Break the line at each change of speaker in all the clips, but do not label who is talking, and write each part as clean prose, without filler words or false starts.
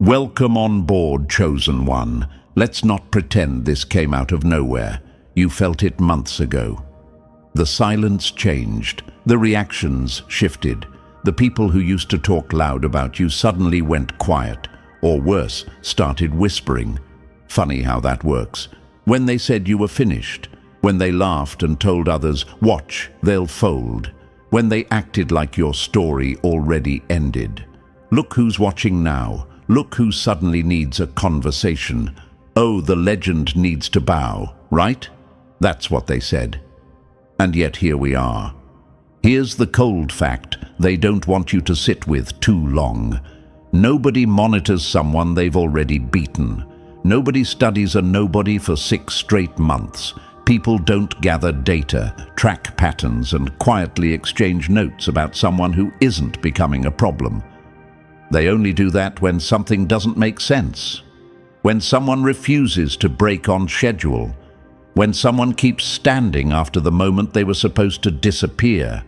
Welcome on board, chosen one. Let's not pretend this came out of nowhere. You felt it months ago. The silence changed. The reactions shifted. The people who used to talk loud about you suddenly went quiet, or worse, started whispering. Funny how that works. When they said you were finished, when they laughed and told others, "Watch, they'll fold," when they acted like your story already ended. Look who's watching now. Look who suddenly needs a conversation. Oh, the legend needs to bow, right? That's what they said. And yet here we are. Here's the cold fact they don't want you to sit with too long. Nobody monitors someone they've already beaten. Nobody studies a nobody for 6 straight months. People don't gather data, track patterns, and quietly exchange notes about someone who isn't becoming a problem. They only do that when something doesn't make sense, when someone refuses to break on schedule, when someone keeps standing after the moment they were supposed to disappear.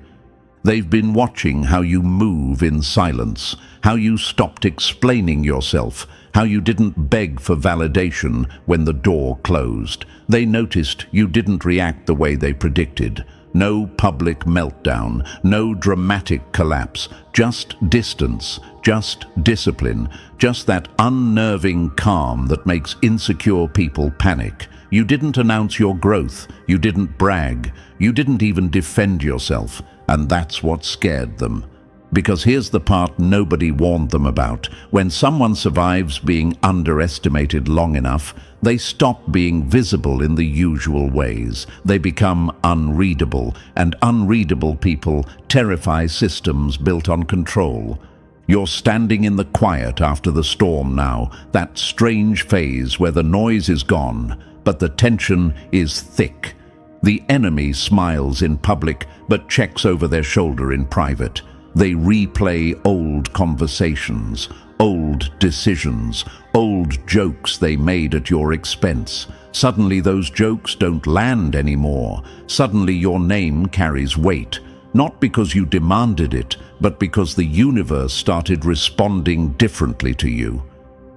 They've been watching how you move in silence, how you stopped explaining yourself, how you didn't beg for validation when the door closed. They noticed you didn't react the way they predicted. No public meltdown, no dramatic collapse, just distance, just discipline, just that unnerving calm that makes insecure people panic. You didn't announce your growth, you didn't brag, you didn't even defend yourself, and that's what scared them. Because here's the part nobody warned them about. When someone survives being underestimated long enough, they stop being visible in the usual ways. They become unreadable, and unreadable people terrify systems built on control. You're standing in the quiet after the storm now, that strange phase where the noise is gone, but the tension is thick. The enemy smiles in public, but checks over their shoulder in private. They replay old conversations, old decisions, old jokes they made at your expense. Suddenly those jokes don't land anymore. Suddenly your name carries weight, not because you demanded it, but because the universe started responding differently to you.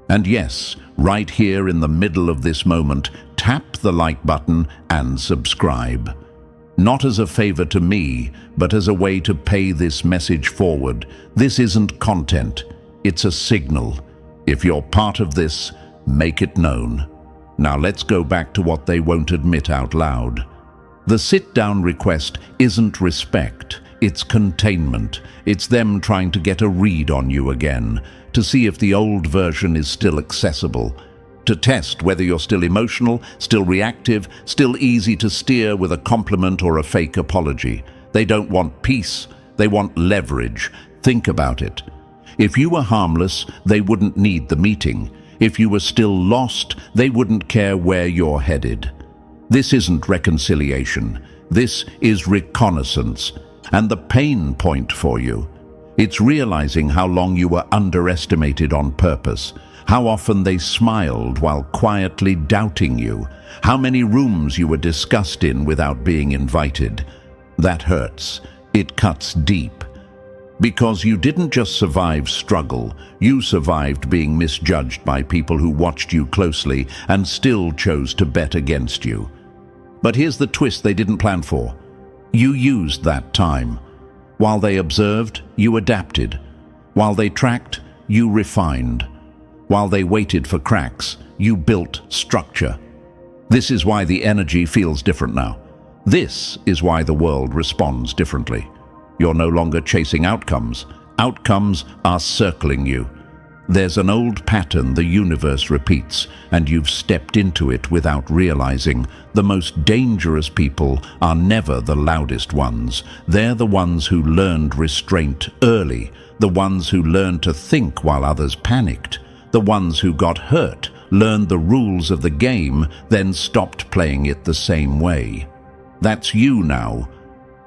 And yes, right here in the middle of this moment, tap the like button and subscribe. Not as a favor to me, but as a way to pay this message forward. This isn't content, it's a signal. If you're part of this, make it known. Now let's go back to what they won't admit out loud. The sit-down request isn't respect, it's containment. It's them trying to get a read on you again, to see if the old version is still accessible, to test whether you're still emotional, still reactive, still easy to steer with a compliment or a fake apology. They don't want peace, they want leverage. Think about it. If you were harmless, they wouldn't need the meeting. If you were still lost, they wouldn't care where you're headed. This isn't reconciliation. This is reconnaissance. And the pain point for you, it's realizing how long you were underestimated on purpose, how often they smiled while quietly doubting you, how many rooms you were discussed in without being invited. That hurts. It cuts deep. Because you didn't just survive struggle, you survived being misjudged by people who watched you closely and still chose to bet against you. But here's the twist they didn't plan for. You used that time. While they observed, you adapted. While they tracked, you refined. While they waited for cracks, you built structure. This is why the energy feels different now. This is why the world responds differently. You're no longer chasing outcomes. Outcomes are circling you. There's an old pattern the universe repeats, and you've stepped into it without realizing. The most dangerous people are never the loudest ones. They're the ones who learned restraint early, the ones who learned to think while others panicked, the ones who got hurt, learned the rules of the game, then stopped playing it the same way. That's you now.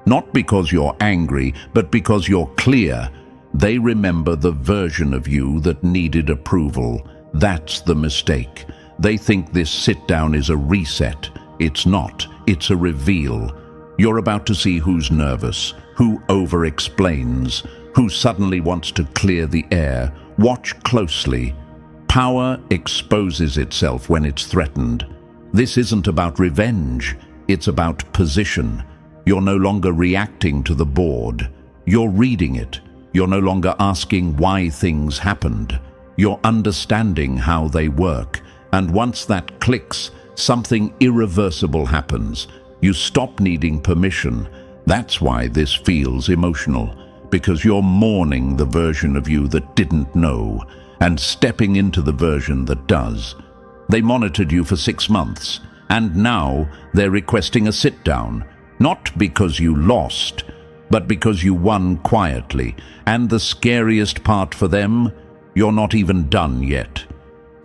Not because you're angry, but because you're clear. They remember the version of you that needed approval. That's the mistake. They think this sit-down is a reset. It's not. It's a reveal. You're about to see who's nervous, who over-explains, who suddenly wants to clear the air. Watch closely. Power exposes itself when it's threatened. This isn't about revenge, it's about position. You're no longer reacting to the board. You're reading it. You're no longer asking why things happened. You're understanding how they work. And once that clicks, something irreversible happens. You stop needing permission. That's why this feels emotional, because you're mourning the version of you that didn't know and stepping into the version that does. They monitored you for 6 months, and now they're requesting a sit-down, not because you lost, but because you won quietly. And the scariest part for them, you're not even done yet.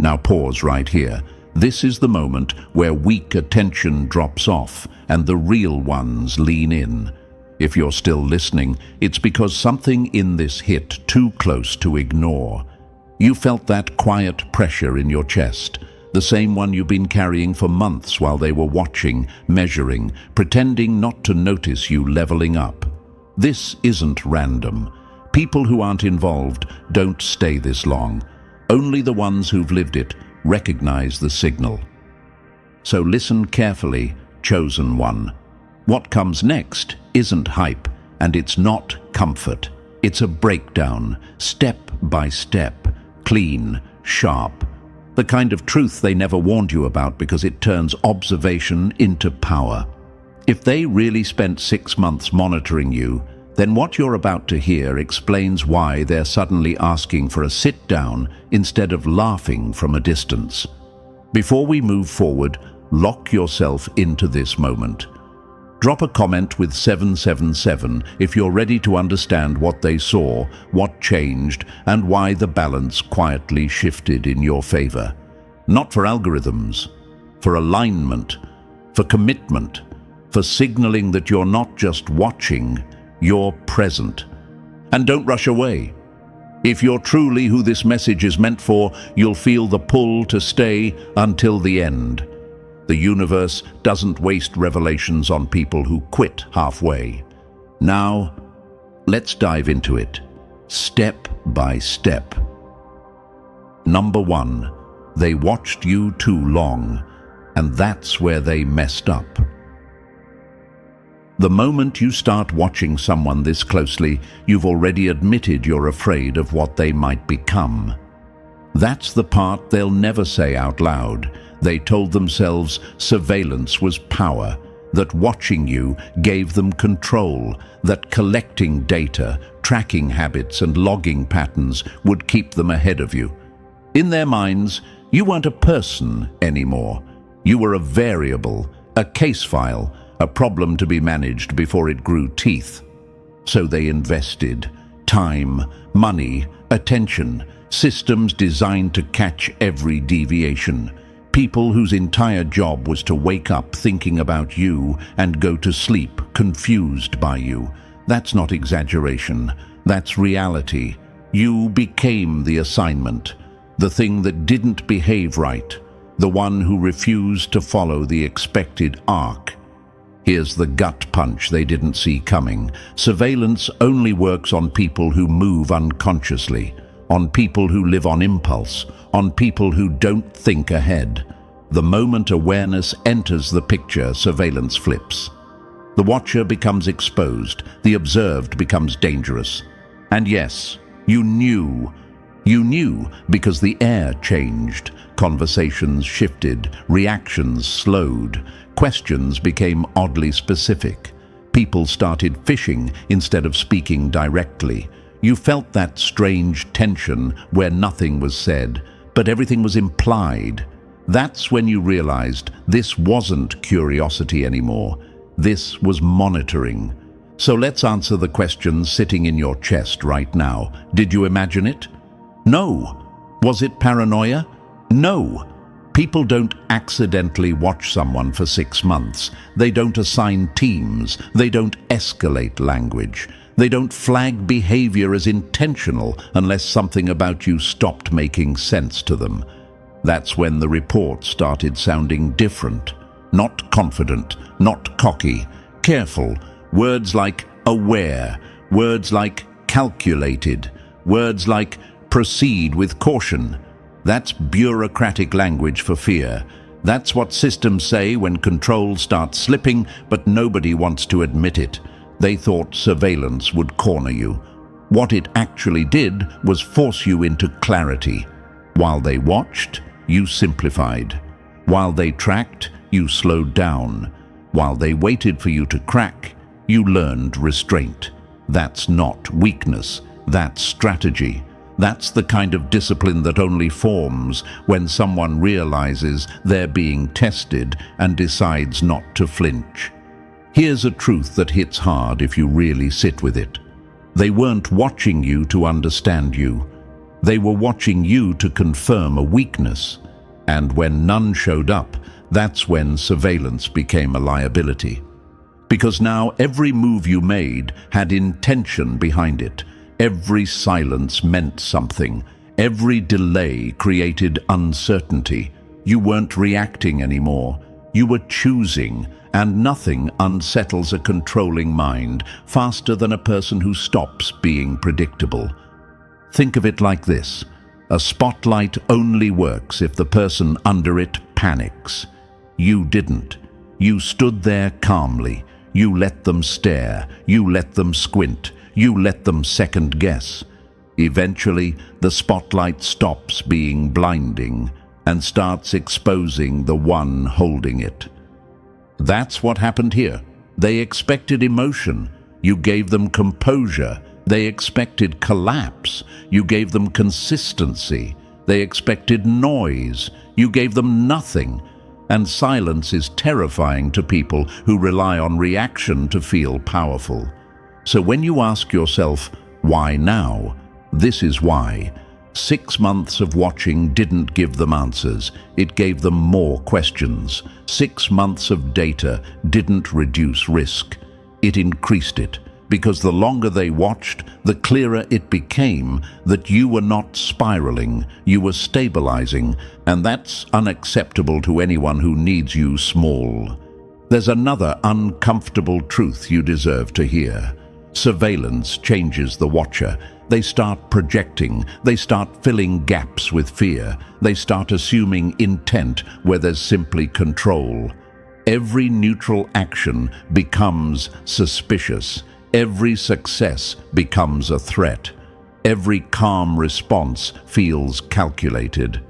Now pause right here. This is the moment where weak attention drops off and the real ones lean in. If you're still listening, it's because something in this hit too close to ignore. You felt that quiet pressure in your chest, the same one you've been carrying for months while they were watching, measuring, pretending not to notice you leveling up. This isn't random. People who aren't involved don't stay this long. Only the ones who've lived it recognize the signal. So listen carefully, chosen one. What comes next isn't hype, and it's not comfort. It's a breakdown, step by step, clean, sharp. The kind of truth they never warned you about because it turns observation into power. If they really spent 6 months monitoring you, then what you're about to hear explains why they're suddenly asking for a sit-down instead of laughing from a distance. Before we move forward, lock yourself into this moment. Drop a comment with 777 if you're ready to understand what they saw, what changed, and why the balance quietly shifted in your favor. Not for algorithms, for alignment, for commitment, for signaling that you're not just watching, you're present. And don't rush away. If you're truly who this message is meant for, you'll feel the pull to stay until the end. The universe doesn't waste revelations on people who quit halfway. Now, let's dive into it, step by step. Number 1, they watched you too long, and that's where they messed up. The moment you start watching someone this closely, you've already admitted you're afraid of what they might become. That's the part they'll never say out loud. They told themselves surveillance was power, that watching you gave them control, that collecting data, tracking habits and logging patterns would keep them ahead of you. In their minds, you weren't a person anymore. You were a variable, a case file, a problem to be managed before it grew teeth. So they invested time, money, attention, systems designed to catch every deviation. People whose entire job was to wake up thinking about you and go to sleep confused by you. That's not exaggeration. That's reality. You became the assignment, the thing that didn't behave right, the one who refused to follow the expected arc. Here's the gut punch they didn't see coming. Surveillance only works on people who move unconsciously, on people who live on impulse, on people who don't think ahead. The moment awareness enters the picture, surveillance flips. The watcher becomes exposed, the observed becomes dangerous. And yes, you knew. You knew because the air changed, conversations shifted, reactions slowed, questions became oddly specific. People started fishing instead of speaking directly. You felt that strange tension where nothing was said, but everything was implied. That's when you realized this wasn't curiosity anymore. This was monitoring. So let's answer the question sitting in your chest right now. Did you imagine it? No. Was it paranoia? No. People don't accidentally watch someone for 6 months. They don't assign teams. They don't escalate language. They don't flag behavior as intentional unless something about you stopped making sense to them. That's when the report started sounding different. Not confident, not cocky, careful. Words like aware, words like calculated, words like proceed with caution. That's bureaucratic language for fear. That's what systems say when control starts slipping, but nobody wants to admit it. They thought surveillance would corner you. What it actually did was force you into clarity. While they watched, you simplified. While they tracked, you slowed down. While they waited for you to crack, you learned restraint. That's not weakness, that's strategy. That's the kind of discipline that only forms when someone realizes they're being tested and decides not to flinch. Here's a truth that hits hard if you really sit with it. They weren't watching you to understand you. They were watching you to confirm a weakness. And when none showed up, that's when surveillance became a liability. Because now every move you made had intention behind it. Every silence meant something. Every delay created uncertainty. You weren't reacting anymore. You were choosing, and nothing unsettles a controlling mind faster than a person who stops being predictable. Think of it like this. A spotlight only works if the person under it panics. You didn't. You stood there calmly. You let them stare. You let them squint. You let them second guess. Eventually, the spotlight stops being blinding and starts exposing the one holding it. That's what happened here. They expected emotion. You gave them composure. They expected collapse. You gave them consistency. They expected noise. You gave them nothing. And silence is terrifying to people who rely on reaction to feel powerful. So when you ask yourself, why now? This is why. 6 months of watching didn't give them answers. It gave them more questions. 6 months of data didn't reduce risk. It increased it. Because the longer they watched, the clearer it became that you were not spiraling, you were stabilizing, and that's unacceptable to anyone who needs you small. There's another uncomfortable truth you deserve to hear. Surveillance changes the watcher. They start projecting. They start filling gaps with fear. They start assuming intent where there's simply control. Every neutral action becomes suspicious. Every success becomes a threat. Every calm response feels calculated.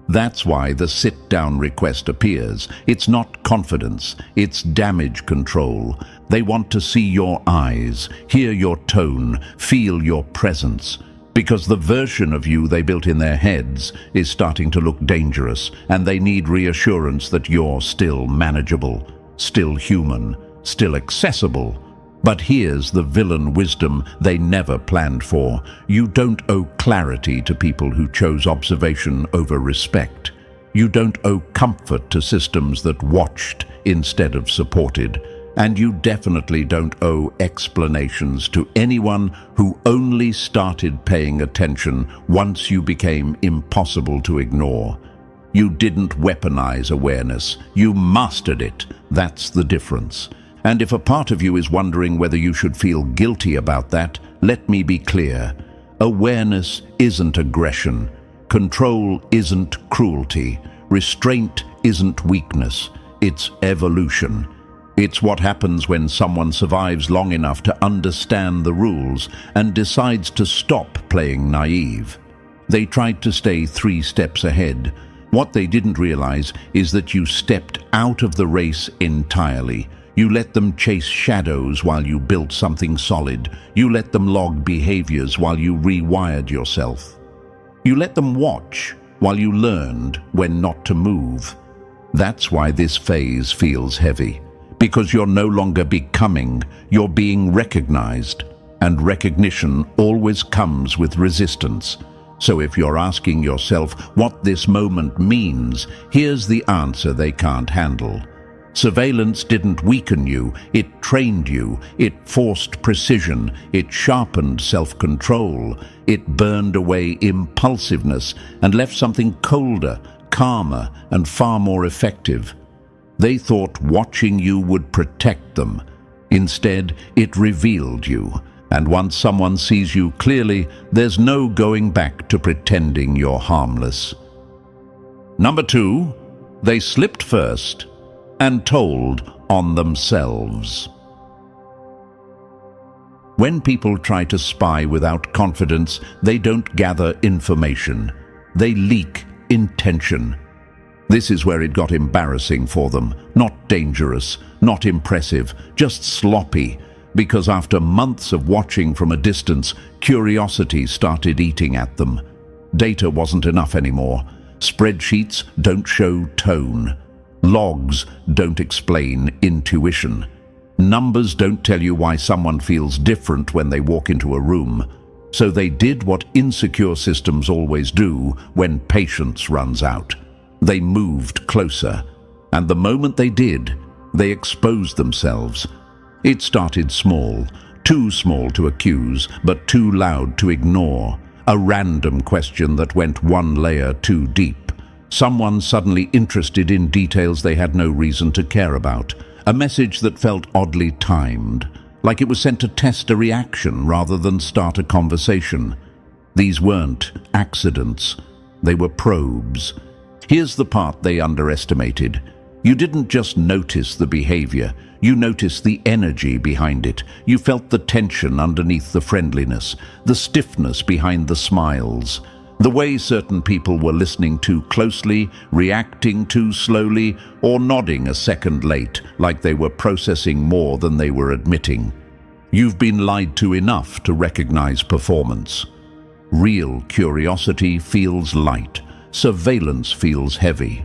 That's why the sit-down request appears. It's not confidence, it's damage control. They want to see your eyes, hear your tone, feel your presence. Because the version of you they built in their heads is starting to look dangerous, and they need reassurance that you're still manageable, still human, still accessible. But here's the villain wisdom they never planned for. You don't owe clarity to people who chose observation over respect. You don't owe comfort to systems that watched instead of supported. And you definitely don't owe explanations to anyone who only started paying attention once you became impossible to ignore. You didn't weaponize awareness. You mastered it. That's the difference. And if a part of you is wondering whether you should feel guilty about that, let me be clear. Awareness isn't aggression. Control isn't cruelty. Restraint isn't weakness. It's evolution. It's what happens when someone survives long enough to understand the rules and decides to stop playing naive. They tried to stay 3 steps ahead. What they didn't realize is that you stepped out of the race entirely. You let them chase shadows while you built something solid. You let them log behaviors while you rewired yourself. You let them watch while you learned when not to move. That's why this phase feels heavy. Because you're no longer becoming, you're being recognized. And recognition always comes with resistance. So if you're asking yourself what this moment means, here's the answer they can't handle. Surveillance didn't weaken you, it trained you, it forced precision, it sharpened self-control, it burned away impulsiveness and left something colder, calmer, and far more effective. They thought watching you would protect them. Instead, it revealed you. And once someone sees you clearly, there's no going back to pretending you're harmless. Number 2, they slipped first and told on themselves. When people try to spy without confidence, they don't gather information. They leak intention. This is where it got embarrassing for them. Not dangerous, not impressive, just sloppy. Because after months of watching from a distance, curiosity started eating at them. Data wasn't enough anymore. Spreadsheets don't show tone. Logs don't explain intuition. Numbers don't tell you why someone feels different when they walk into a room. So they did what insecure systems always do when patience runs out. They moved closer, and the moment they did, they exposed themselves. It started small, too small to accuse, but too loud to ignore. A random question that went one layer too deep. Someone suddenly interested in details they had no reason to care about. A message that felt oddly timed, like it was sent to test a reaction rather than start a conversation. These weren't accidents, they were probes. Here's the part they underestimated. You didn't just notice the behavior, you noticed the energy behind it. You felt the tension underneath the friendliness, the stiffness behind the smiles. The way certain people were listening too closely, reacting too slowly, or nodding a second late, like they were processing more than they were admitting. You've been lied to enough to recognize performance. Real curiosity feels light. Surveillance feels heavy.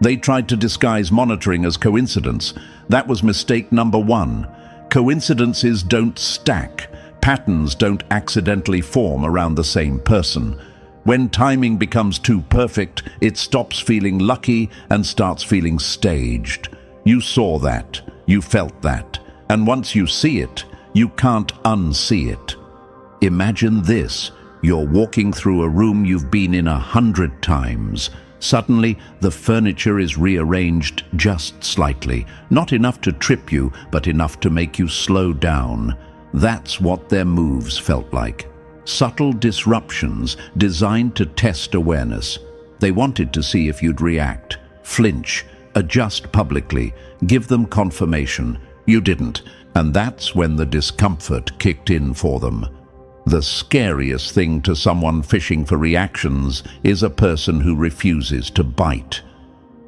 They tried to disguise monitoring as coincidence. That was mistake number 1. Coincidences don't stack. Patterns don't accidentally form around the same person. When timing becomes too perfect, it stops feeling lucky and starts feeling staged. You saw that, you felt that, and once you see it, you can't unsee it. Imagine this, you're walking through a room you've been in 100 times. Suddenly, the furniture is rearranged just slightly, not enough to trip you, but enough to make you slow down. That's what their moves felt like. Subtle disruptions designed to test awareness. They wanted to see if you'd react, flinch, adjust publicly, give them confirmation. You didn't, and that's when the discomfort kicked in for them. The scariest thing to someone fishing for reactions is a person who refuses to bite.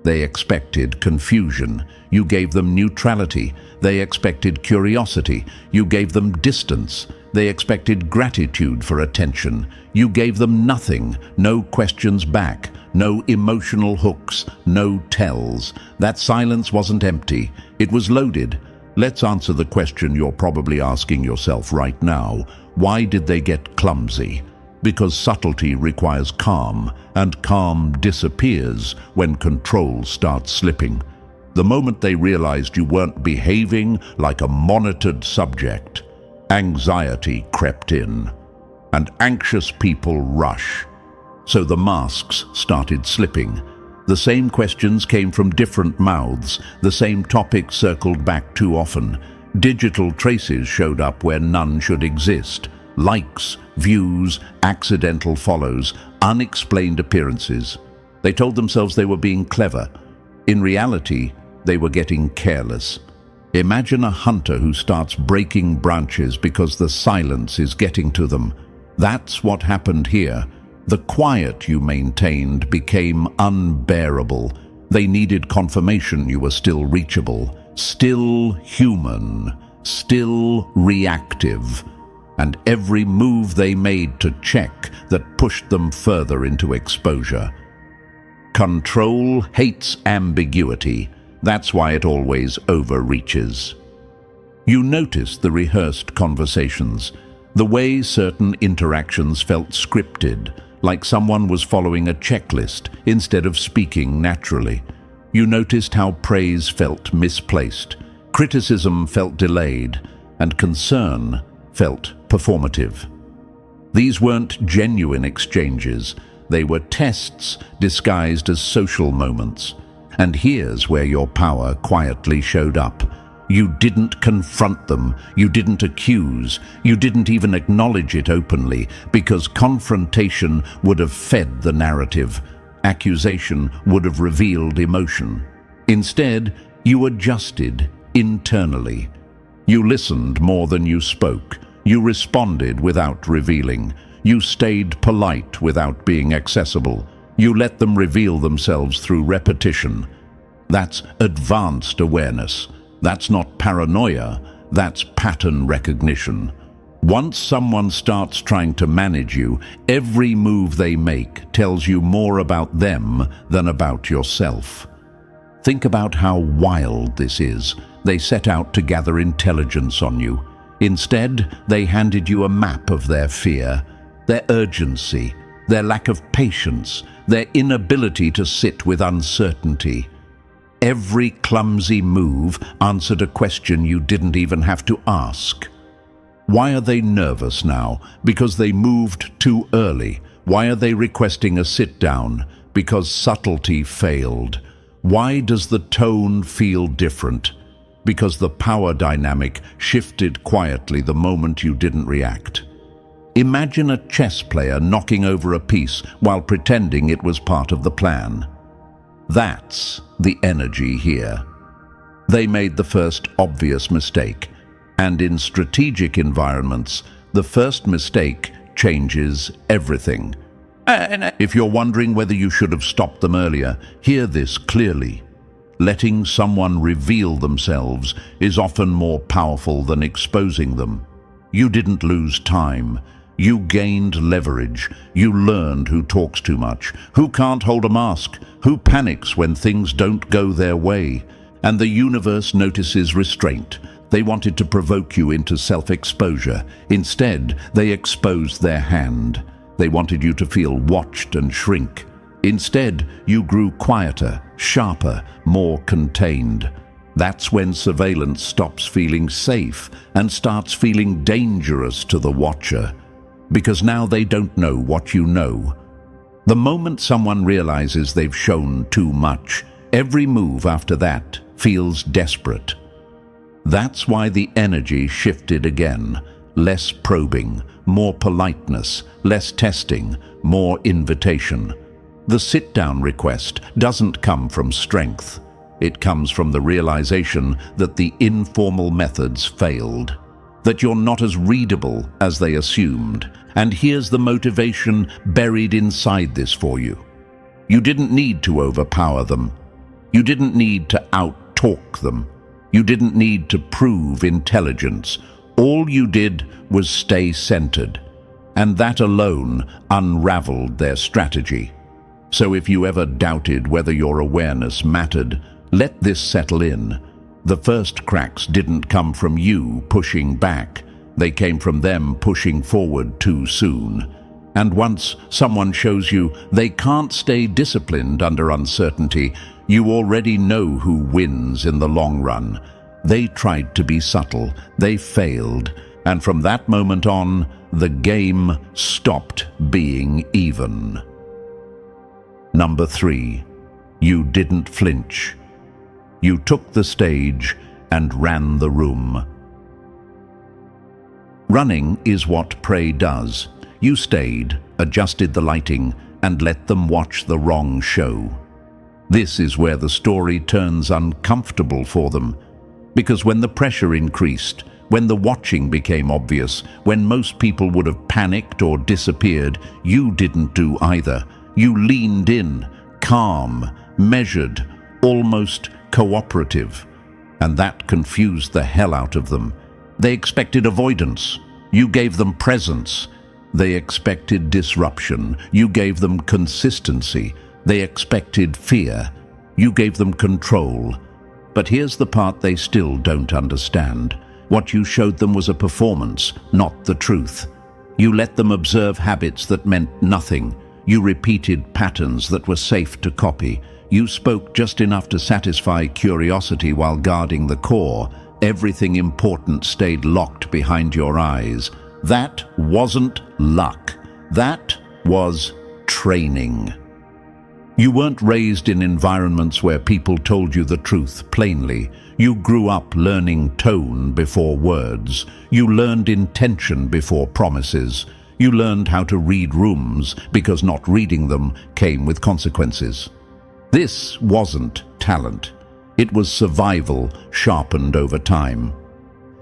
They expected confusion. You gave them neutrality. They expected curiosity. You gave them distance. They expected gratitude for attention. You gave them nothing, no questions back, no emotional hooks, no tells. That silence wasn't empty. It was loaded. Let's answer the question you're probably asking yourself right now. Why did they get clumsy? Because subtlety requires calm, and calm disappears when control starts slipping. The moment they realized you weren't behaving like a monitored subject, anxiety crept in, and anxious people rush. So the masks started slipping. The same questions came from different mouths, the same topics circled back too often. Digital traces showed up where none should exist. Likes, views, accidental follows, unexplained appearances. They told themselves they were being clever. In reality, they were getting careless. Imagine a hunter who starts breaking branches because the silence is getting to them. That's what happened here. The quiet you maintained became unbearable. They needed confirmation you were still reachable, still human, still reactive. And every move they made to check that pushed them further into exposure. Control hates ambiguity. That's why it always overreaches. You notice the rehearsed conversations, the way certain interactions felt scripted, like someone was following a checklist instead of speaking naturally. You noticed how praise felt misplaced, criticism felt delayed, and concern felt performative. These weren't genuine exchanges. They were tests disguised as social moments. And here's where your power quietly showed up. You didn't confront them, you didn't accuse, you didn't even acknowledge it openly, because confrontation would have fed the narrative. accusation would have revealed emotion. Instead, you adjusted internally. You listened more than you spoke. You responded without revealing. You stayed polite without being accessible. You let them reveal themselves through repetition. That's advanced awareness. That's not paranoia. That's pattern recognition. Once someone starts trying to manage you, every move they make tells you more about them than about yourself. Think about how wild this is. They set out to gather intelligence on you. Instead, they handed you a map of their fear, their urgency, their lack of patience, their inability to sit with uncertainty. Every clumsy move answered a question you didn't even have to ask. Why are they nervous now? Because they moved too early. Why are they requesting a sit-down? Because subtlety failed. Why does the tone feel different? Because the power dynamic shifted quietly the moment you didn't react. Imagine a chess player knocking over a piece while pretending it was part of the plan. That's the energy here. They made the first obvious mistake, and in strategic environments, the first mistake changes everything. If you're wondering whether you should have stopped them earlier, hear this clearly. Letting someone reveal themselves is often more powerful than exposing them. You didn't lose time. You gained leverage. You learned who talks too much, who can't hold a mask, who panics when things don't go their way. And the universe notices restraint. They wanted to provoke you into self-exposure. Instead, they exposed their hand. They wanted you to feel watched and shrink. Instead, you grew quieter, sharper, more contained. That's when surveillance stops feeling safe and starts feeling dangerous to the watcher. Because now they don't know what you know. The moment someone realizes they've shown too much, every move after that feels desperate. That's why the energy shifted again. Less probing, more politeness, less testing, more invitation. The sit-down request doesn't come from strength. It comes from the realization that the informal methods failed, that you're not as readable as they assumed. And here's the motivation buried inside this for you. You didn't need to overpower them. You didn't need to out-talk them. You didn't need to prove intelligence. All you did was stay centered. And that alone unraveled their strategy. So if you ever doubted whether your awareness mattered, let this settle in. The first cracks didn't come from you pushing back. They came from them pushing forward too soon. And once someone shows you they can't stay disciplined under uncertainty, you already know who wins in the long run. They tried to be subtle, they failed, and from that moment on, the game stopped being even. Number 3, you didn't flinch. You took the stage and ran the room. Running is what prey does. You stayed, adjusted the lighting, and let them watch the wrong show. This is where the story turns uncomfortable for them. Because when the pressure increased, when the watching became obvious, when most people would have panicked or disappeared, you didn't do either. You leaned in, calm, measured, almost cooperative. And that confused the hell out of them. They expected avoidance. You gave them presence. They expected disruption. You gave them consistency. They expected fear. You gave them control. But here's the part they still don't understand. What you showed them was a performance, not the truth. You let them observe habits that meant nothing. You repeated patterns that were safe to copy. You spoke just enough to satisfy curiosity while guarding the core. Everything important stayed locked behind your eyes. That wasn't luck. That was training. You weren't raised in environments where people told you the truth plainly. You grew up learning tone before words. You learned intention before promises. You learned how to read rooms because not reading them came with consequences. This wasn't talent. It was survival sharpened over time.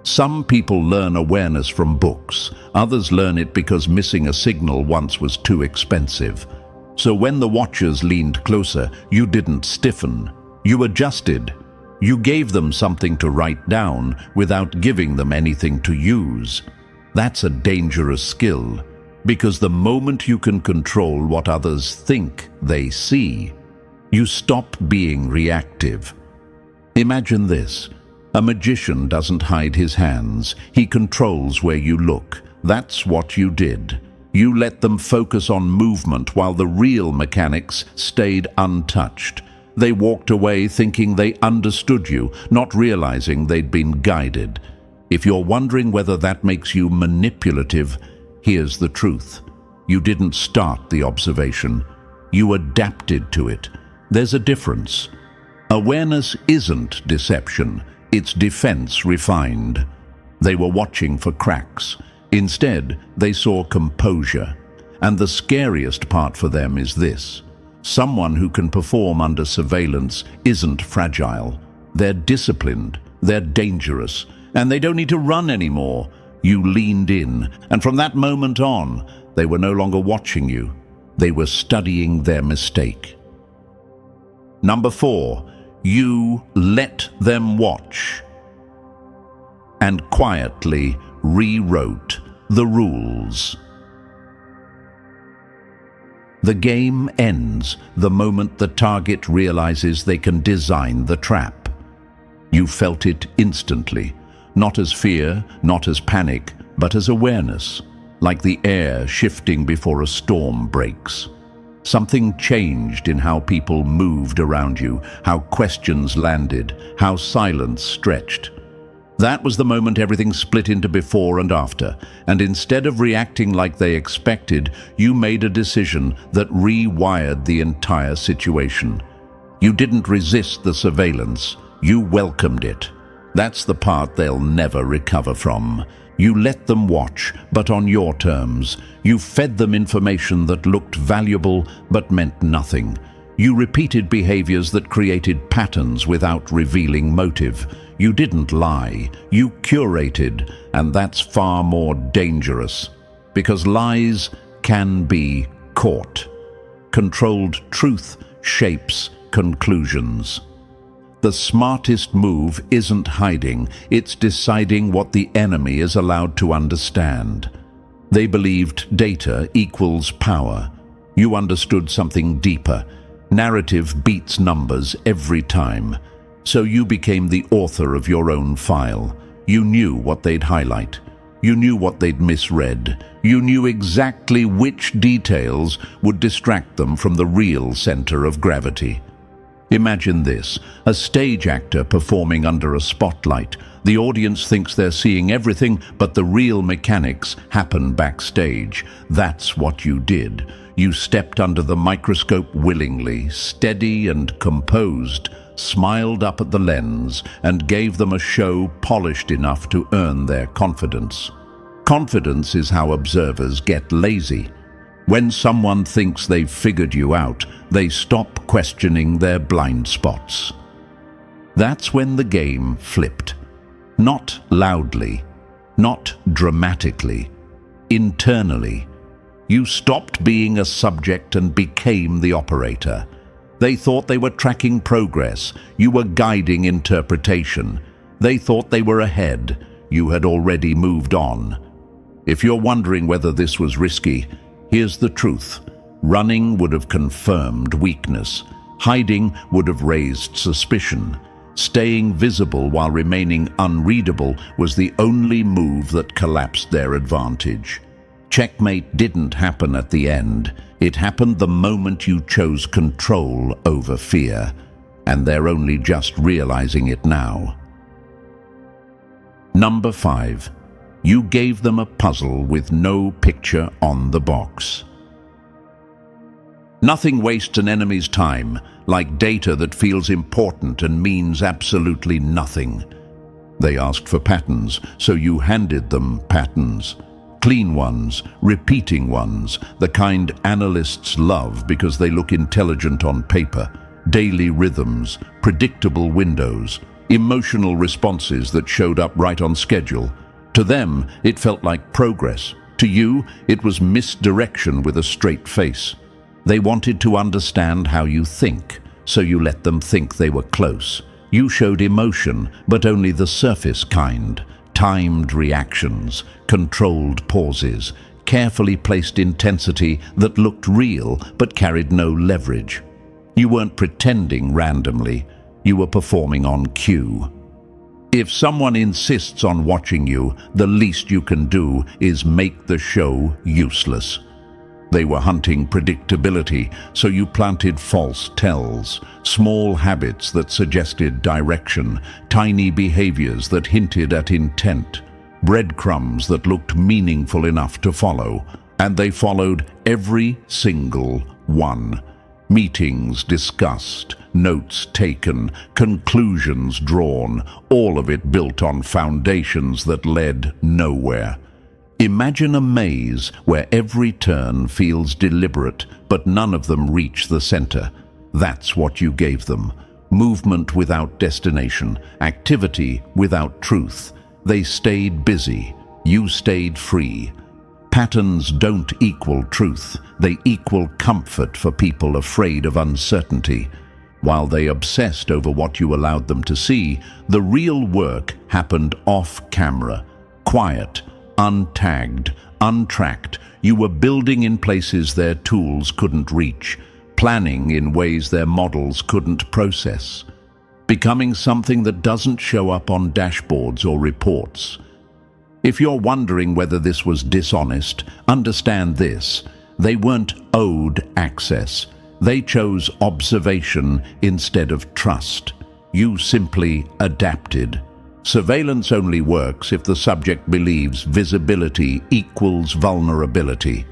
Some people learn awareness from books. Others learn it because missing a signal once was too expensive. So when the watchers leaned closer, you didn't stiffen. You adjusted. You gave them something to write down without giving them anything to use. That's a dangerous skill, because the moment you can control what others think they see, you stop being reactive. Imagine this. A magician doesn't hide his hands. He controls where you look. That's what you did. You let them focus on movement while the real mechanics stayed untouched. They walked away thinking they understood you, not realizing they'd been guided. If you're wondering whether that makes you manipulative, here's the truth. You didn't start the observation. You adapted to it. There's a difference. Awareness isn't deception. It's defense refined. They were watching for cracks. Instead, they saw composure. And the scariest part for them is this. Someone who can perform under surveillance isn't fragile. They're disciplined. They're dangerous. And they don't need to run anymore. You leaned in. And from that moment on, they were no longer watching you. They were studying their mistake. Number 4, you let them watch and quietly rewrote the rules. The game ends the moment the target realizes they can design the trap. You felt it instantly, not as fear, not as panic, but as awareness, like the air shifting before a storm breaks. Something changed in how people moved around you, how questions landed, how silence stretched. That was the moment everything split into before and after, and instead of reacting like they expected, you made a decision that rewired the entire situation. You didn't resist the surveillance, you welcomed it. That's the part they'll never recover from. You let them watch, but on your terms. You fed them information that looked valuable but meant nothing. You repeated behaviors that created patterns without revealing motive. You didn't lie, you curated, and that's far more dangerous, because lies can be caught. Controlled truth shapes conclusions. The smartest move isn't hiding, it's deciding what the enemy is allowed to understand. They believed data equals power. You understood something deeper. Narrative beats numbers every time. So you became the author of your own file. You knew what they'd highlight. You knew what they'd misread. You knew exactly which details would distract them from the real center of gravity. Imagine this, a stage actor performing under a spotlight. The audience thinks they're seeing everything, but the real mechanics happen backstage. That's what you did. You stepped under the microscope willingly, steady and composed, smiled up at the lens, and gave them a show polished enough to earn their confidence. Confidence is how observers get lazy. When someone thinks they've figured you out, they stop questioning their blind spots. That's when the game flipped. Not loudly, not dramatically, internally. You stopped being a subject and became the operator. They thought they were tracking progress. You were guiding interpretation. They thought they were ahead. You had already moved on. If you're wondering whether this was risky, here's the truth. Running would have confirmed weakness. Hiding would have raised suspicion. Staying visible while remaining unreadable was the only move that collapsed their advantage. Checkmate didn't happen at the end. It happened the moment you chose control over fear, and they're only just realizing it now. Number 5. You gave them a puzzle with no picture on the box. Nothing wastes an enemy's time like data that feels important and means absolutely nothing. They asked for patterns, so you handed them patterns. Clean ones, repeating ones, the kind analysts love because they look intelligent on paper. Daily rhythms, predictable windows, emotional responses that showed up right on schedule. To them, it felt like progress. To you, it was misdirection with a straight face. They wanted to understand how you think, so you let them think they were close. You showed emotion, but only the surface kind. Timed reactions, controlled pauses, carefully placed intensity that looked real but carried no leverage. You weren't pretending randomly, you were performing on cue. If someone insists on watching you, the least you can do is make the show useless. They were hunting predictability, so you planted false tells, small habits that suggested direction, tiny behaviors that hinted at intent, breadcrumbs that looked meaningful enough to follow, and they followed every single one. Meetings discussed, notes taken, conclusions drawn, all of it built on foundations that led nowhere. Imagine a maze where every turn feels deliberate, but none of them reach the center. That's what you gave them. Movement without destination, activity without truth. They stayed busy. You stayed free. Patterns don't equal truth. They equal comfort for people afraid of uncertainty. While they obsessed over what you allowed them to see, the real work happened off camera, quiet, untagged, untracked. You were building in places their tools couldn't reach, planning in ways their models couldn't process, becoming something that doesn't show up on dashboards or reports. If you're wondering whether this was dishonest, understand this: they weren't owed access. They chose observation instead of trust. You simply adapted. Surveillance only works if the subject believes visibility equals vulnerability.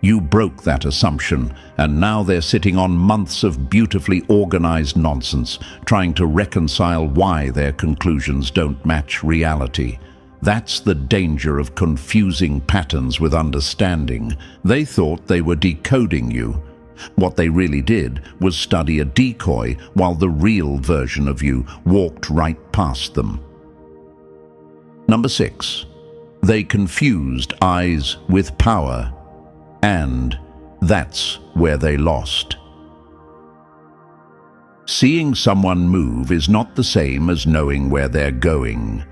You broke that assumption, and now they're sitting on months of beautifully organized nonsense, trying to reconcile why their conclusions don't match reality. That's the danger of confusing patterns with understanding. They thought they were decoding you. What they really did was study a decoy while the real version of you walked right past them. Number 6. They confused eyes with power, and that's where they lost. Seeing someone move is not the same as knowing where they're going.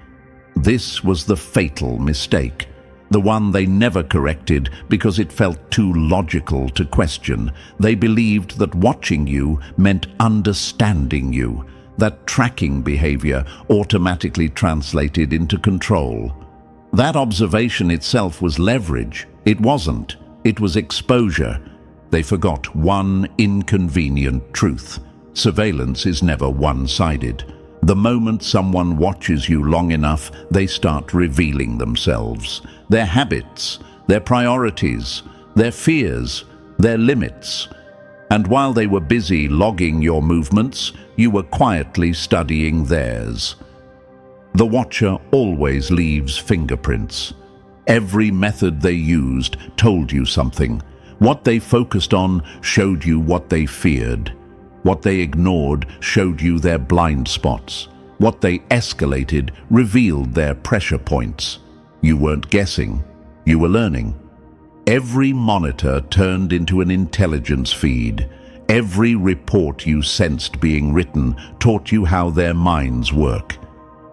This was the fatal mistake, the one they never corrected because it felt too logical to question. They believed that watching you meant understanding you, that tracking behavior automatically translated into control. That observation itself was leverage. It wasn't. It was exposure. They forgot one inconvenient truth: surveillance is never one-sided. The moment someone watches you long enough, they start revealing themselves, their habits, their priorities, their fears, their limits. And while they were busy logging your movements, you were quietly studying theirs. The watcher always leaves fingerprints. Every method they used told you something. What they focused on showed you what they feared. What they ignored showed you their blind spots. What they escalated revealed their pressure points. You weren't guessing, you were learning. Every monitor turned into an intelligence feed. Every report you sensed being written taught you how their minds work.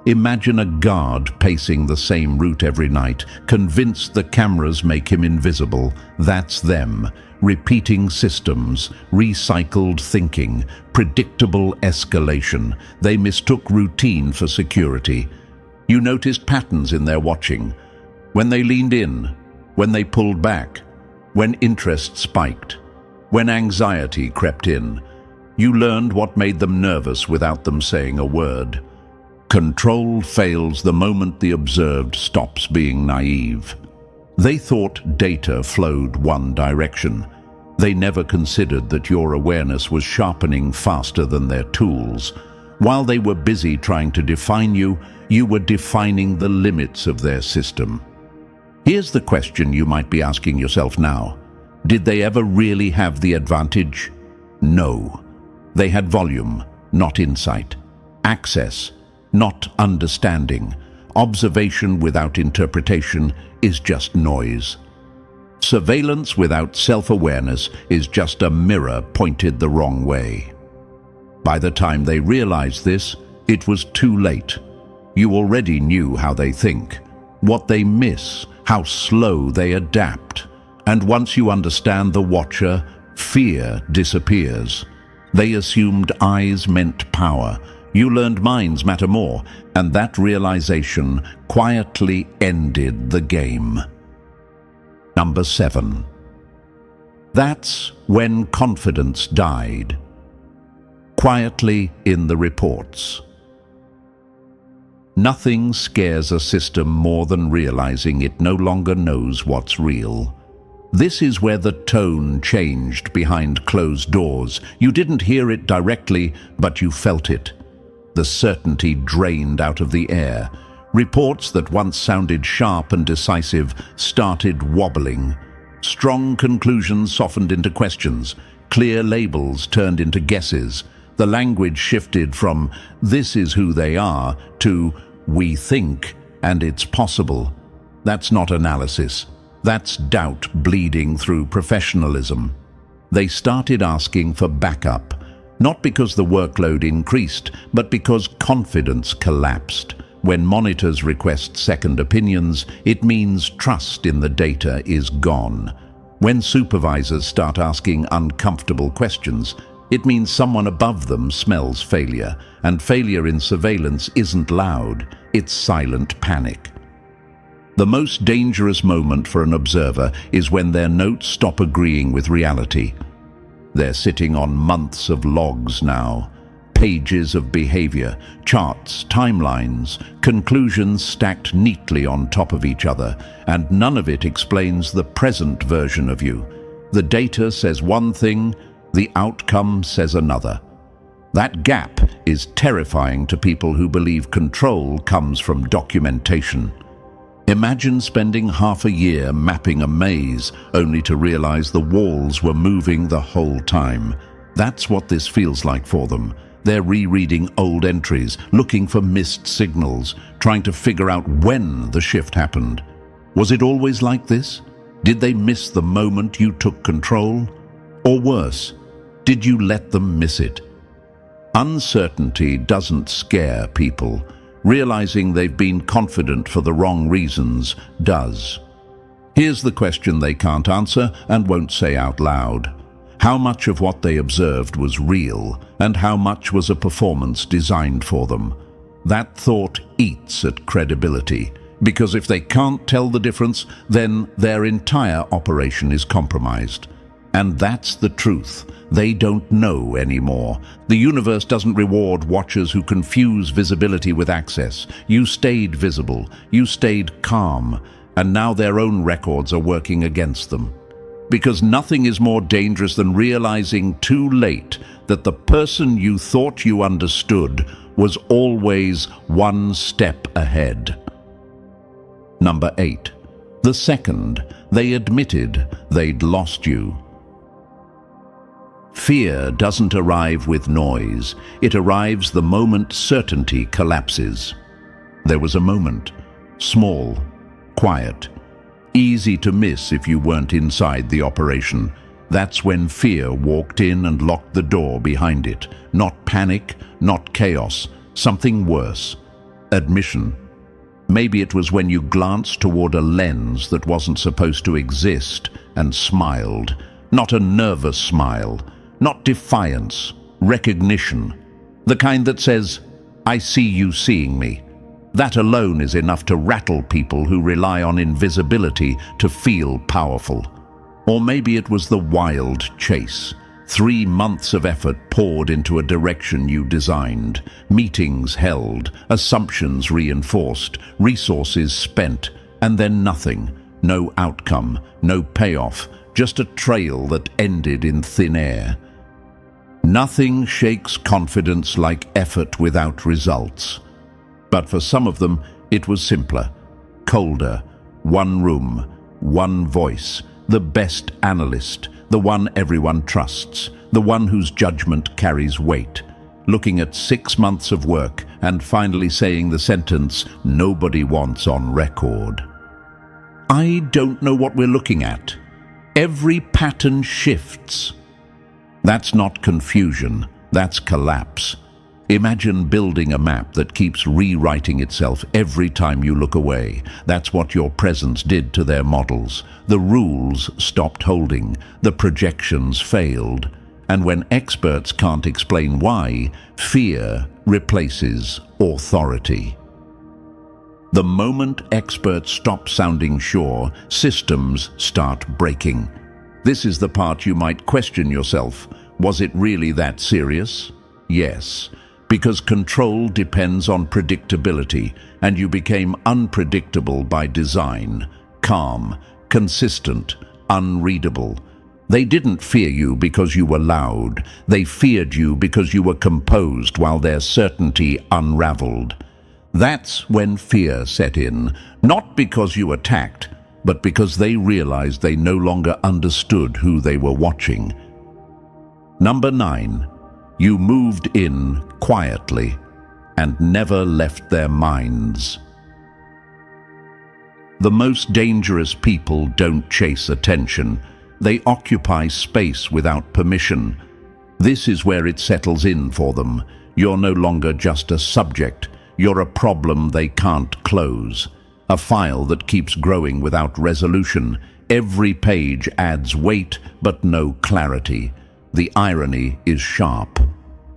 Imagine a guard pacing the same route every night, convinced the cameras make him invisible. That's them. Repeating systems, recycled thinking, predictable escalation. They mistook routine for security. You noticed patterns in their watching. When they leaned in, when they pulled back, when interest spiked, when anxiety crept in. You learned what made them nervous without them saying a word. Control fails the moment the observed stops being naive. They thought data flowed one direction. They never considered that your awareness was sharpening faster than their tools. While they were busy trying to define you, you were defining the limits of their system. Here's the question you might be asking yourself now. Did they ever really have the advantage? No. They had volume, not insight. Access, not understanding. Observation without interpretation is just noise. Surveillance without self-awareness is just a mirror pointed the wrong way. By the time they realized this, it was too late. You already knew how they think, what they miss, how slow they adapt. And once you understand the watcher, fear disappears. They assumed eyes meant power. You learned minds matter more, and that realization quietly ended the game. Number 7. That's when confidence died. Quietly in the reports. Nothing scares a system more than realizing it no longer knows what's real. This is where the tone changed behind closed doors. You didn't hear it directly, but you felt it. The certainty drained out of the air. Reports that once sounded sharp and decisive started wobbling. Strong conclusions softened into questions. Clear labels turned into guesses. The language shifted from "this is who they are" to "we think and it's possible." That's not analysis. That's doubt bleeding through professionalism. They started asking for backup, not because the workload increased, but because confidence collapsed. When monitors request second opinions, it means trust in the data is gone. When supervisors start asking uncomfortable questions, it means someone above them smells failure, and failure in surveillance isn't loud, it's silent panic. The most dangerous moment for an observer is when their notes stop agreeing with reality. They're sitting on months of logs now, pages of behavior, charts, timelines, conclusions stacked neatly on top of each other, and none of it explains the present version of you. The data says one thing, the outcome says another. That gap is terrifying to people who believe control comes from documentation. Imagine spending half a year mapping a maze, only to realize the walls were moving the whole time. That's what this feels like for them. They're rereading old entries, looking for missed signals, trying to figure out when the shift happened. Was it always like this? Did they miss the moment you took control? Or worse, did you let them miss it? Uncertainty doesn't scare people. Realizing they've been confident for the wrong reasons does. Here's the question they can't answer and won't say out loud. How much of what they observed was real, and how much was a performance designed for them? That thought eats at credibility, because if they can't tell the difference, then their entire operation is compromised. And that's the truth. They don't know anymore. The universe doesn't reward watchers who confuse visibility with access. You stayed visible, you stayed calm, and now their own records are working against them. Because nothing is more dangerous than realizing too late that the person you thought you understood was always one step ahead. Number 8. The second they admitted they'd lost you. Fear doesn't arrive with noise. It arrives the moment certainty collapses. There was a moment, small, quiet, easy to miss if you weren't inside the operation. That's when fear walked in and locked the door behind it. Not panic, not chaos, something worse. Admission. Maybe it was when you glanced toward a lens that wasn't supposed to exist and smiled. Not a nervous smile. Not defiance, recognition. The kind that says, "I see you seeing me." That alone is enough to rattle people who rely on invisibility to feel powerful. Or maybe it was the wild chase. 3 months of effort poured into a direction you designed. Meetings held, assumptions reinforced, resources spent, and then nothing. No outcome, no payoff, just a trail that ended in thin air. Nothing shakes confidence like effort without results. But for some of them, it was simpler, colder, One room, one voice, the best analyst, the one everyone trusts, the one whose judgment carries weight. Looking at 6 months of work and finally saying the sentence nobody wants on record. I don't know what we're looking at. Every pattern shifts. That's not confusion, that's collapse. Imagine building a map that keeps rewriting itself every time you look away. That's what your presence did to their models. The rules stopped holding, the projections failed. And when experts can't explain why, fear replaces authority. The moment experts stop sounding sure, systems start breaking. This is the part you might question yourself. Was it really that serious? Yes, because control depends on predictability, and you became unpredictable by design, calm, consistent, unreadable. They didn't fear you because you were loud. They feared you because you were composed while their certainty unraveled. That's when fear set in, not because you attacked, but because they realized they no longer understood who they were watching. Number 9, you moved in quietly and never left their minds. The most dangerous people don't chase attention. They occupy space without permission. This is where it settles in for them. You're no longer just a subject. You're a problem they can't close. A file that keeps growing without resolution. Every page adds weight, but no clarity. The irony is sharp.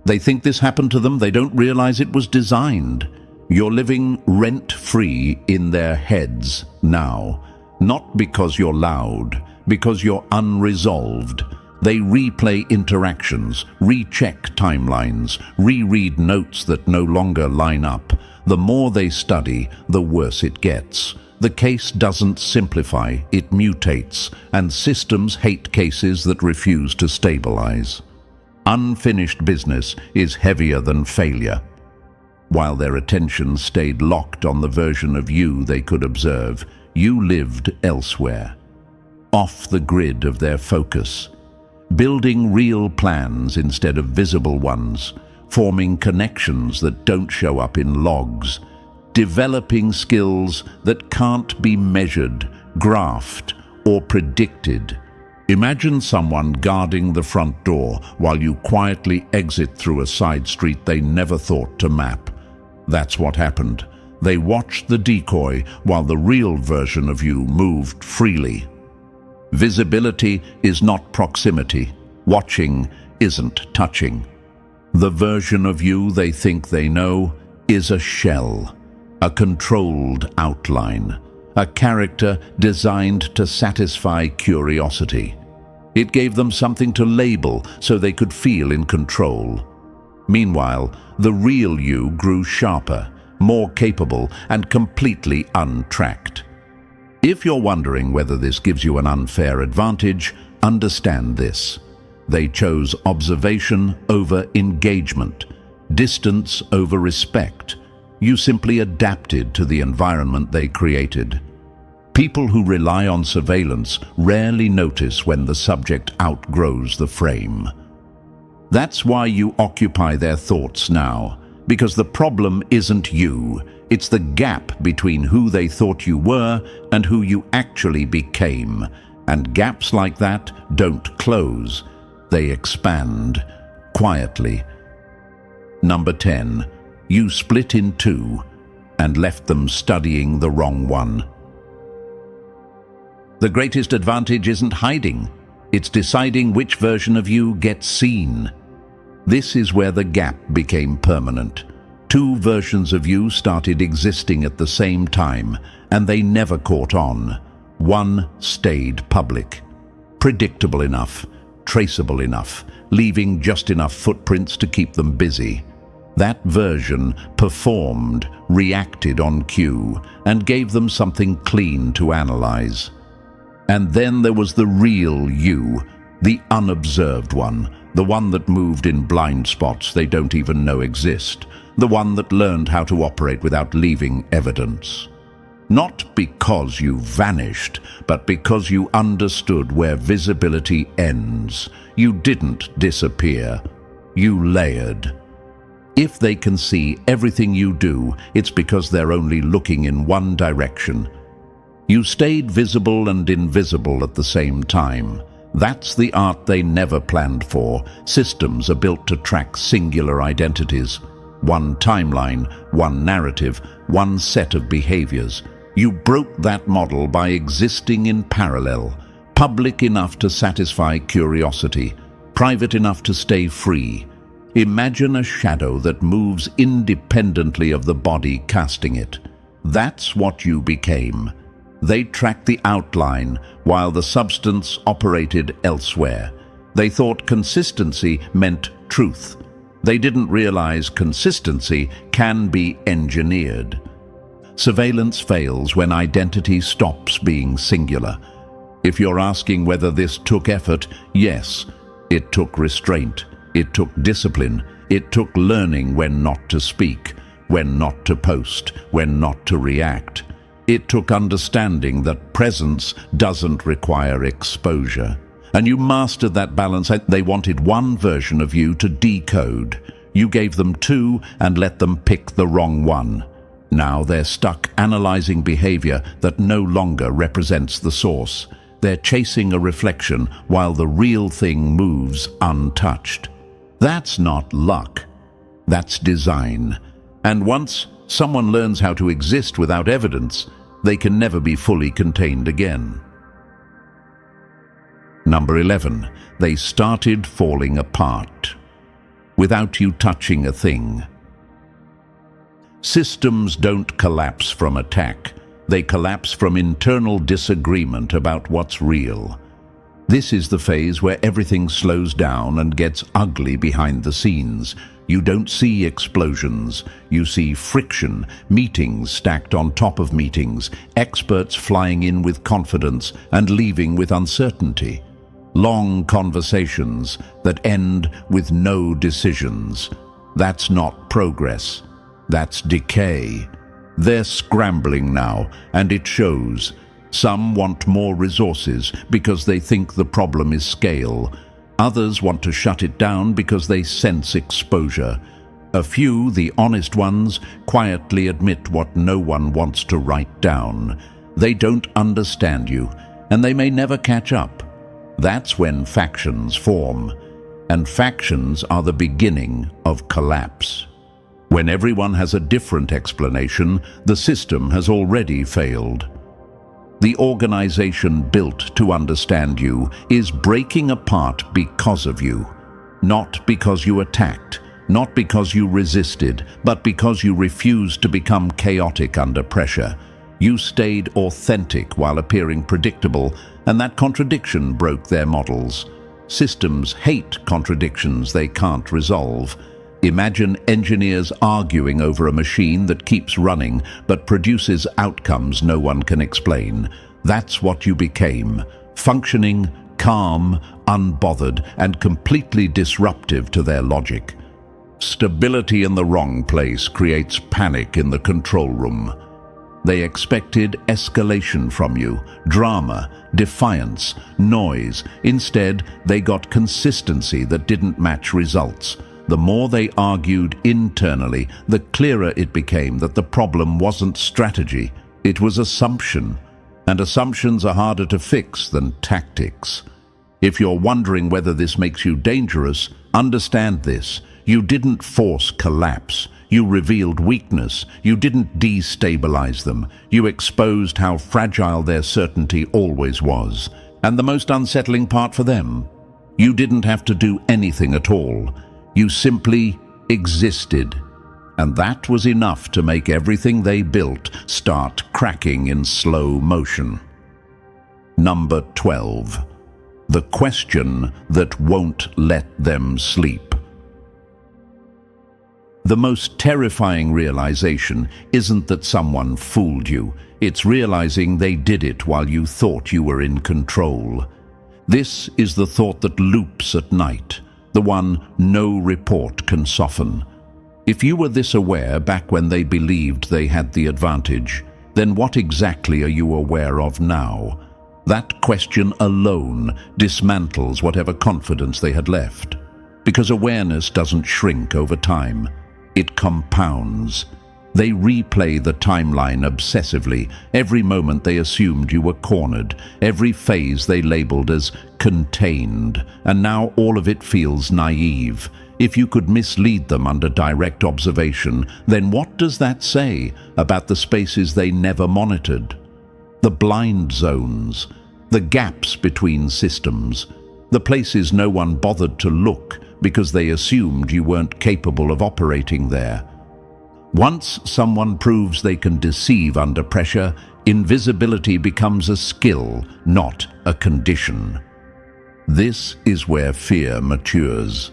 They think this happened to them. They don't realize it was designed. You're living rent-free in their heads now. Not because you're loud, because you're unresolved. They replay interactions, recheck timelines, reread notes that no longer line up. The more they study, the worse it gets. The case doesn't simplify, it mutates, and systems hate cases that refuse to stabilize. Unfinished business is heavier than failure. While their attention stayed locked on the version of you they could observe, you lived elsewhere, off the grid of their focus, building real plans instead of visible ones, forming connections that don't show up in logs, developing skills that can't be measured, graphed, or predicted. Imagine someone guarding the front door while you quietly exit through a side street they never thought to map. That's what happened. They watched the decoy while the real version of you moved freely. Visibility is not proximity. Watching isn't touching. The version of you they think they know is a shell, a controlled outline, a character designed to satisfy curiosity. It gave them something to label so they could feel in control. Meanwhile, the real you grew sharper, more capable, and completely untracked. If you're wondering whether this gives you an unfair advantage, understand this. They chose observation over engagement, distance over respect. You simply adapted to the environment they created. People who rely on surveillance rarely notice when the subject outgrows the frame. That's why you occupy their thoughts now, because the problem isn't you. It's the gap between who they thought you were and who you actually became. And gaps like that don't close. They expand, quietly. Number 10, you split in two and left them studying the wrong one. The greatest advantage isn't hiding. It's deciding which version of you gets seen. This is where the gap became permanent. Two versions of you started existing at the same time, and they never caught on. One stayed public, predictable enough, traceable enough, leaving just enough footprints to keep them busy. That version performed, reacted on cue, and gave them something clean to analyze. And then there was the real you, the unobserved one, the one that moved in blind spots they don't even know exist, the one that learned how to operate without leaving evidence. Not because you vanished, but because you understood where visibility ends. You didn't disappear. You layered. If they can see everything you do, it's because they're only looking in one direction. You stayed visible and invisible at the same time. That's the art they never planned for. Systems are built to track singular identities. One timeline, one narrative, one set of behaviors. You broke that model by existing in parallel, public enough to satisfy curiosity, private enough to stay free. Imagine a shadow that moves independently of the body casting it. That's what you became. They tracked the outline while the substance operated elsewhere. They thought consistency meant truth. They didn't realize consistency can be engineered. Surveillance fails when identity stops being singular. If you're asking whether this took effort, yes, it took restraint. It took discipline. It took learning when not to speak, when not to post, when not to react. It took understanding that presence doesn't require exposure. And you mastered that balance. They wanted one version of you to decode. You gave them two and let them pick the wrong one. Now they're stuck analyzing behavior that no longer represents the source. They're chasing a reflection while the real thing moves untouched. That's not luck. That's design. And once someone learns how to exist without evidence, they can never be fully contained again. Number 11. They started falling apart without you touching a thing. Systems don't collapse from attack. They collapse from internal disagreement about what's real. This is the phase where everything slows down and gets ugly behind the scenes. You don't see explosions. You see friction, meetings stacked on top of meetings, experts flying in with confidence and leaving with uncertainty. Long conversations that end with no decisions. That's not progress. That's decay. They're scrambling now, and it shows. Some want more resources because they think the problem is scale. Others want to shut it down because they sense exposure. A few, the honest ones, quietly admit what no one wants to write down. They don't understand you, and they may never catch up. That's when factions form, and factions are the beginning of collapse. When everyone has a different explanation, the system has already failed. The organization built to understand you is breaking apart because of you. Not because you attacked, not because you resisted, but because you refused to become chaotic under pressure. You stayed authentic while appearing predictable, and that contradiction broke their models. Systems hate contradictions they can't resolve. Imagine engineers arguing over a machine that keeps running but produces outcomes no one can explain. That's what you became. Functioning, calm, unbothered, and completely disruptive to their logic. Stability in the wrong place creates panic in the control room. They expected escalation from you, drama, defiance, noise. Instead, they got consistency that didn't match results. The more they argued internally, the clearer it became that the problem wasn't strategy, it was assumption. And assumptions are harder to fix than tactics. If you're wondering whether this makes you dangerous, understand this. You didn't force collapse. You revealed weakness. You didn't destabilize them. You exposed how fragile their certainty always was. And the most unsettling part for them, you didn't have to do anything at all. You simply existed. And that was enough to make everything they built start cracking in slow motion. Number 12. The question that won't let them sleep. The most terrifying realization isn't that someone fooled you. It's realizing they did it while you thought you were in control. This is the thought that loops at night, the one no report can soften. If you were this aware back when they believed they had the advantage, Then what exactly are you aware of now? That question alone dismantles whatever confidence they had left. Because awareness doesn't shrink over time, it compounds. They replay the timeline obsessively, every moment they assumed you were cornered, every phase they labeled as contained, and now all of it feels naive. If you could mislead them under direct observation, then what does that say about the spaces they never monitored? The blind zones, the gaps between systems, the places no one bothered to look because they assumed you weren't capable of operating there. Once someone proves they can deceive under pressure, invisibility becomes a skill, not a condition. This is where fear matures.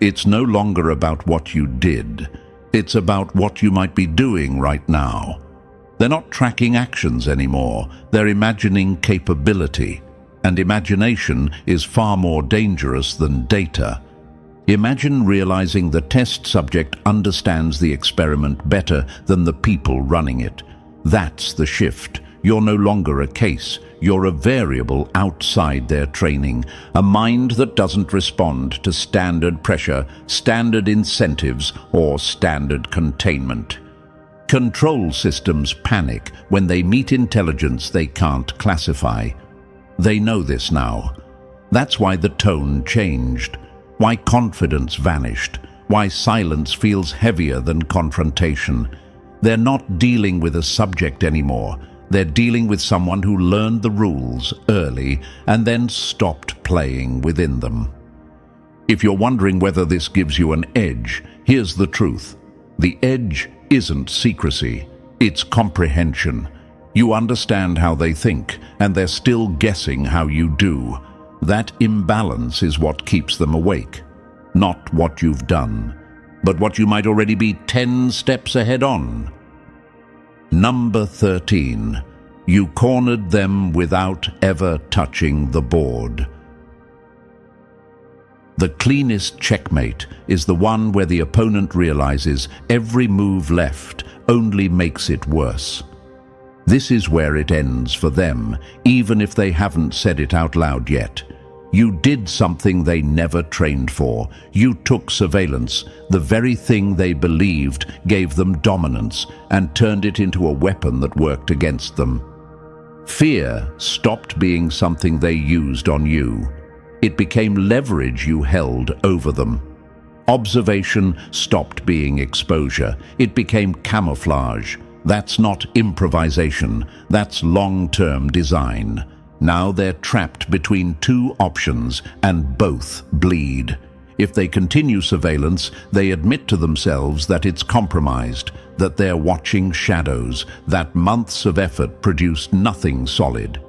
It's no longer about what you did. It's about what you might be doing right now. They're not tracking actions anymore. They're imagining capability. And imagination is far more dangerous than data. Imagine realizing the test subject understands the experiment better than the people running it. That's the shift. You're no longer a case. You're a variable outside their training, a mind that doesn't respond to standard pressure, standard incentives, or standard containment. Control systems panic when they meet intelligence they can't classify. They know this now. That's why the tone changed. Why confidence vanished, why silence feels heavier than confrontation. They're not dealing with a subject anymore. They're dealing with someone who learned the rules early and then stopped playing within them. If you're wondering whether this gives you an edge, here's the truth. The edge isn't secrecy, it's comprehension. You understand how they think, and they're still guessing how you do. That imbalance is what keeps them awake. Not what you've done, but what you might already be 10 steps ahead on. Number 13. You cornered them without ever touching the board. The cleanest checkmate is the one where the opponent realizes every move left only makes it worse. This is where it ends for them, even if they haven't said it out loud yet. You did something they never trained for. You took surveillance, the very thing they believed gave them dominance, and turned it into a weapon that worked against them. Fear stopped being something they used on you. It became leverage you held over them. Observation stopped being exposure. It became camouflage. That's not improvisation. That's long-term design. Now they're trapped between two options, and both bleed. If they continue surveillance, they admit to themselves that it's compromised, that they're watching shadows, that months of effort produced nothing solid.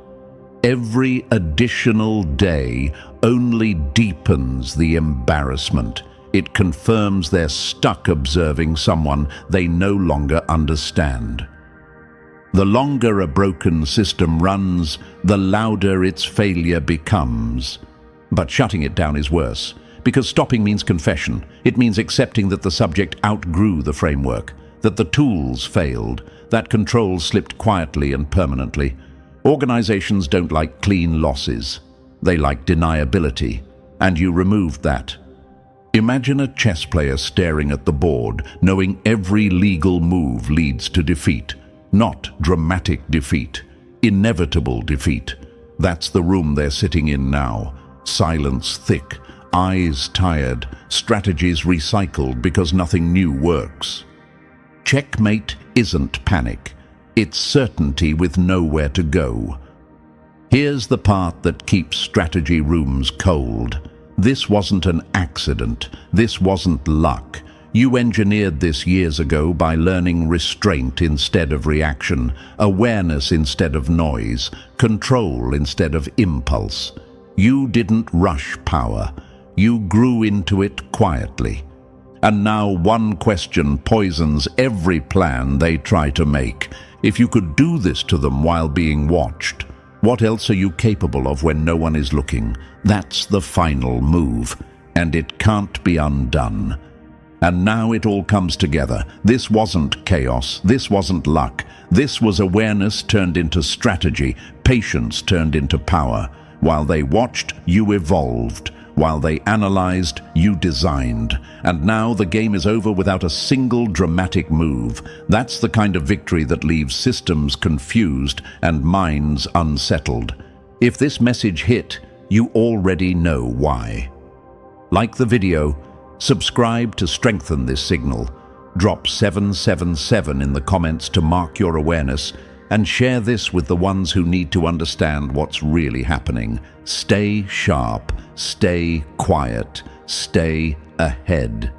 Every additional day only deepens the embarrassment. It confirms they're stuck observing someone they no longer understand. The longer a broken system runs, the louder its failure becomes. But shutting it down is worse, because stopping means confession. It means accepting that the subject outgrew the framework, that the tools failed, that control slipped quietly and permanently. Organizations don't like clean losses. They like deniability, and you removed that. Imagine a chess player staring at the board, knowing every legal move leads to defeat. Not dramatic defeat, inevitable defeat. That's the room they're sitting in now. Silence thick, eyes tired, strategies recycled because nothing new works. Checkmate isn't panic. It's certainty with nowhere to go. Here's the part that keeps strategy rooms cold. This wasn't an accident. This wasn't luck. You engineered this years ago by learning restraint instead of reaction, awareness instead of noise, control instead of impulse. You didn't rush power. You grew into it quietly. And now one question poisons every plan they try to make. If you could do this to them while being watched, what else are you capable of when no one is looking? That's the final move, and it can't be undone. And now it all comes together. This wasn't chaos. This wasn't luck. This was awareness turned into strategy, patience turned into power. While they watched, you evolved. While they analyzed, you designed. And now the game is over without a single dramatic move. That's the kind of victory that leaves systems confused and minds unsettled. If this message hit, you already know why. Like the video, subscribe to strengthen this signal. Drop 777 in the comments to mark your awareness, and share this with the ones who need to understand what's really happening. Stay sharp, stay quiet, stay ahead.